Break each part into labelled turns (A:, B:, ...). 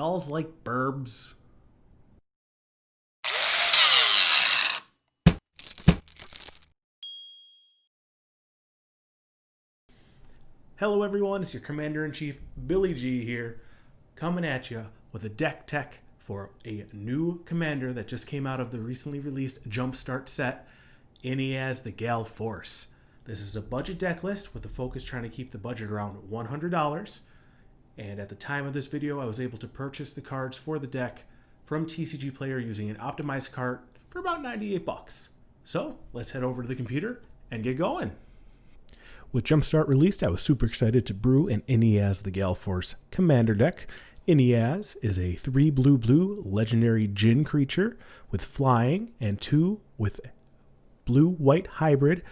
A: Y'all's like burbs. Hello everyone, it's your Commander-in-Chief, Billy G here, coming at you with a deck tech for a new commander that just came out of the recently released Jumpstart set, Inniaz the Gale Force. This is a budget deck list with the focus trying to keep the budget around $100, and at the time of this video I was able to purchase the cards for the deck from TCG Player using an optimized cart for about 98 bucks. So let's head over to the computer and get going. With Jumpstart released, I was super excited to brew an Inniaz the Gale Force commander deck. Inniaz is a 3 blue legendary Djinn creature with flying and 2 with blue-white hybrid.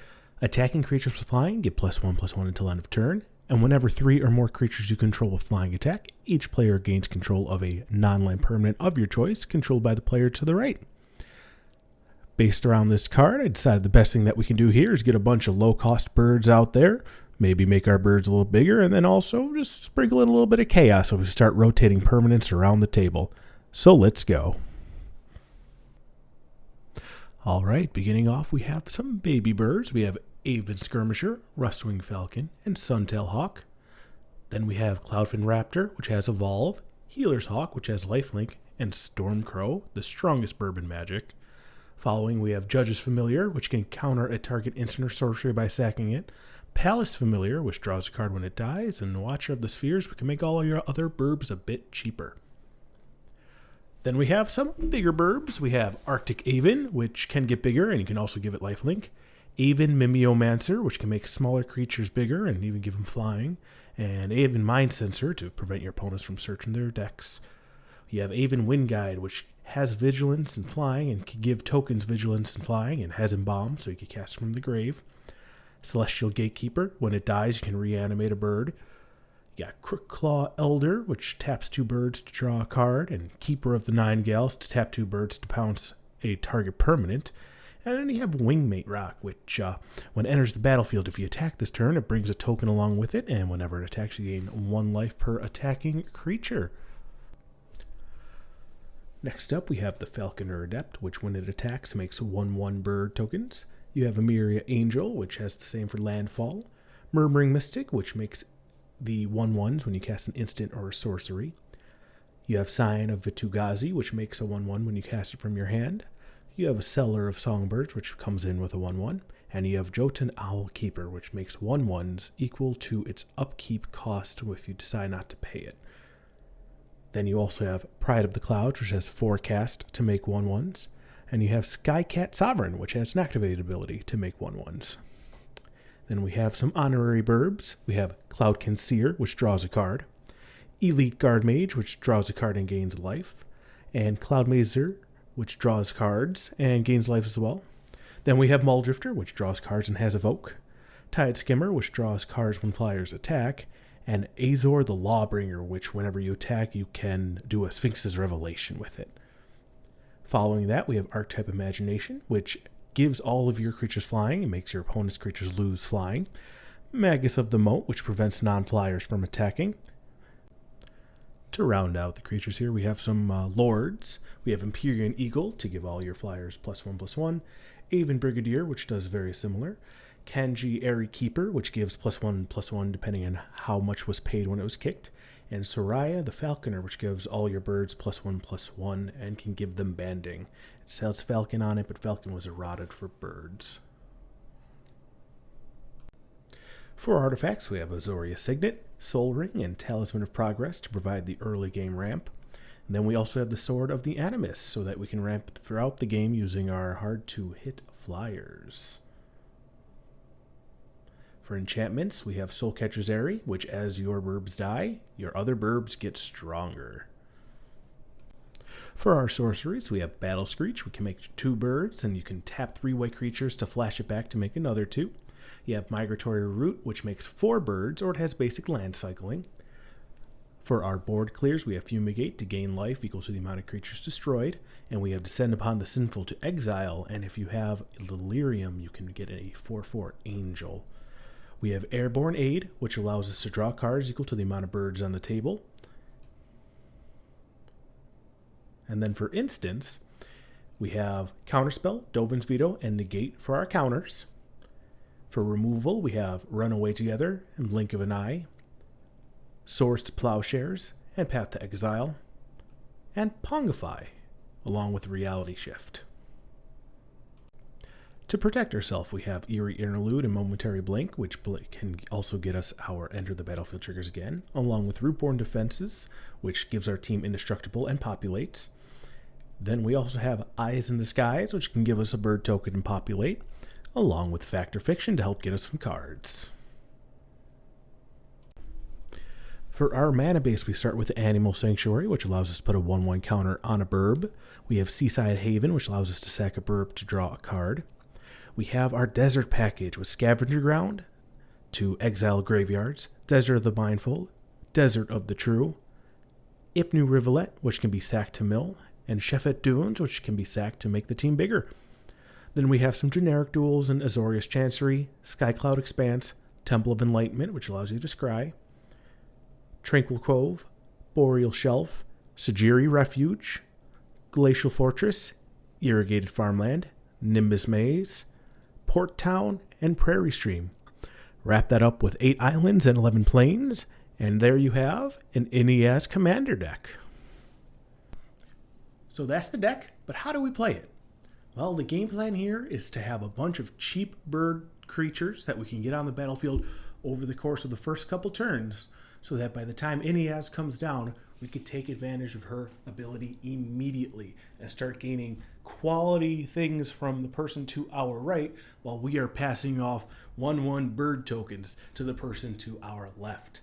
A: Attacking creatures with flying get +1/+1 until end of turn. And whenever 3 or more creatures you control with flying attack, each player gains control of a non-land permanent of your choice, controlled by the player to the right. Based around this card, I decided the best thing that we can do here is get a bunch of low-cost birds out there, maybe make our birds a little bigger, and then also just sprinkle in a little bit of chaos so we start rotating permanents around the table. So let's go. All right, beginning off, we have some baby birds. We have Aven Skirmisher, Rustwing Falcon, and Suntail Hawk. Then we have Cloudfin Raptor, which has Evolve, Healer's Hawk, which has Lifelink, and Stormcrow, the strongest bird in Magic. Following, we have Judge's Familiar, which can counter a target instant or sorcery by sacking it. Palace Familiar, which draws a card when it dies. And Watcher of the Spheres, which can make all your other burbs a bit cheaper. Then we have some bigger burbs. We have Arctic Aven, which can get bigger, and you can also give it lifelink. Aven Mimeomancer, which can make smaller creatures bigger and even give them flying. And Aven Mind Sensor to prevent your opponents from searching their decks. You have Aven Wind Guide, which has vigilance and flying and can give tokens vigilance and flying, and has embalm so you can cast from the grave. Celestial Gatekeeper, when it dies you can reanimate a bird. You got Crookclaw Elder, which taps 2 birds to draw a card, and Keeper of the Nine Gales to tap 2 birds to pounce a target permanent. And then you have Wingmate Rock, which when it enters the battlefield, if you attack this turn, it brings a token along with it, and whenever it attacks you gain 1 life per attacking creature. Next up, we have the Falconer Adept, which when it attacks makes 1/1 bird tokens. You have Emeria Angel, which has the same for landfall. Murmuring Mystic, which makes the 1/1s when you cast an instant or a sorcery. You have Scion of Vitu-Ghazi, which makes a 1/1 when you cast it from your hand. You have a Seller of Songbirds, which comes in with a 1/1. And you have Jotun Owl Keeper, which makes 1/1s equal to its upkeep cost if you decide not to pay it. Then you also have Pride of the Clouds, which has 4 cast to make 1/1s. And you have Skycat Sovereign, which has an activated ability to make 1/1s. Then we have some Honorary Burbs. We have Cloudkin Seer, which draws a card. Elite Guard Mage, which draws a card and gains life. And Cloudmazer, which draws cards and gains life as well. Then we have Muldrifter, which draws cards and has Evoke. Tide Skimmer, which draws cards when flyers attack. And Azor the Lawbringer, which whenever you attack, you can do a Sphinx's Revelation with it. Following that, we have Archetype Imagination, which gives all of your creatures flying and makes your opponent's creatures lose flying. Magus of the Moat, which prevents non-flyers from attacking. To round out the creatures here, we have some Lords. We have Empyrean Eagle to give all your flyers +1/+1. Aven Brigadier, which does very similar. Kanji Airy Keeper, which gives +1/+1 depending on how much was paid when it was kicked. And Soraya the Falconer, which gives all your birds +1/+1 and can give them banding. It says Falcon on it, but Falcon was eroded for birds. For artifacts, we have Azoria Signet, Soul Ring, and Talisman of Progress to provide the early game ramp. And then we also have the Sword of the Animus, so that we can ramp throughout the game using our hard-to-hit flyers. For enchantments, we have Soulcatcher's Airy, which as your burbs die, your other burbs get stronger. For our sorceries, we have Battle Screech, we can make 2 birds, and you can tap 3 white creatures to flash it back to make another 2. You have Migratory Root, which makes 4 birds, or it has basic land cycling. For our board clears, we have Fumigate to gain life equal to the amount of creatures destroyed, and we have Descend upon the Sinful to exile, and if you have Delirium, you can get a 4/4 Angel. We have Airborne Aid, which allows us to draw cards equal to the amount of birds on the table. And then for instance, we have Counterspell, Dovin's Veto, and Negate for our counters. For removal, we have Run Away Together and Blink of an Eye, Swords to Plowshares and Path to Exile, and Pongify, along with Reality Shift. To protect ourselves, we have Eerie Interlude and Momentary Blink, which can also get us our Enter the Battlefield triggers again, along with Rootborn Defenses, which gives our team Indestructible and Populates. Then we also have Eyes in the Skies, which can give us a bird token and populate, along with Factor Fiction to help get us some cards. For our mana base, we start with Animal Sanctuary, which allows us to put a 1/1 counter on a burb. We have Seaside Haven, which allows us to sack a burb to draw a card. We have our Desert package with Scavenger Ground to exile graveyards, Desert of the Mindful, Desert of the True, Ipnu Rivulet, which can be sacked to mill, and Shefet Dunes, which can be sacked to make the team bigger. Then we have some generic duels in Azorius Chancery, Skycloud Expanse, Temple of Enlightenment, which allows you to scry, Tranquil Cove, Boreal Shelf, Sajiri Refuge, Glacial Fortress, Irrigated Farmland, Nimbus Maze, Port Town, and Prairie Stream. Wrap that up with 8 islands and 11 plains, and there you have an Inniaz Commander deck. So that's the deck, but how do we play it? Well, the game plan here is to have a bunch of cheap bird creatures that we can get on the battlefield over the course of the first couple turns, so that by the time Inniaz comes down, we could take advantage of her ability immediately and start gaining quality things from the person to our right while we are passing off 1/1 bird tokens to the person to our left.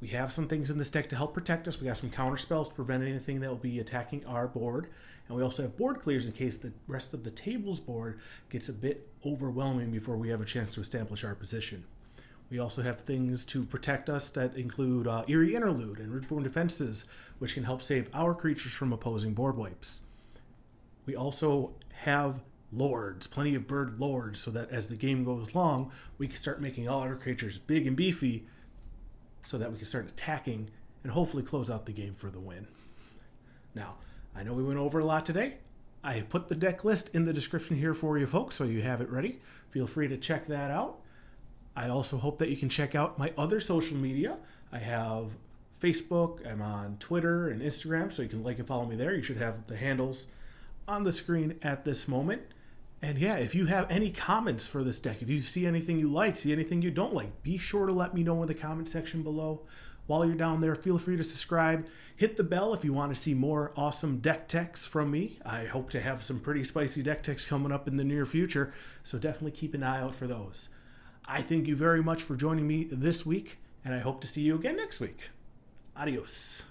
A: We have some things in this deck to help protect us. We got some counter spells to prevent anything that will be attacking our board. And we also have board clears in case the rest of the table's board gets a bit overwhelming before we have a chance to establish our position. We also have things to protect us that include Eerie Interlude and Rootborn Defenses, which can help save our creatures from opposing board wipes. We also have lords, plenty of bird lords, so that as the game goes long, we can start making all our creatures big and beefy so that we can start attacking and hopefully close out the game for the win. Now, I know we went over a lot today. I put the deck list in the description here for you folks, so you have it ready. Feel free to check that out. I also hope that you can check out my other social media. I have Facebook, I'm on Twitter and Instagram, so you can like and follow me there. You should have the handles on the screen at this moment. And yeah, if you have any comments for this deck, if you see anything you like, see anything you don't like, be sure to let me know in the comment section below. While you're down there, feel free to subscribe. Hit the bell if you want to see more awesome deck techs from me. I hope to have some pretty spicy deck techs coming up in the near future, so definitely keep an eye out for those. I thank you very much for joining me this week, and I hope to see you again next week. Adios.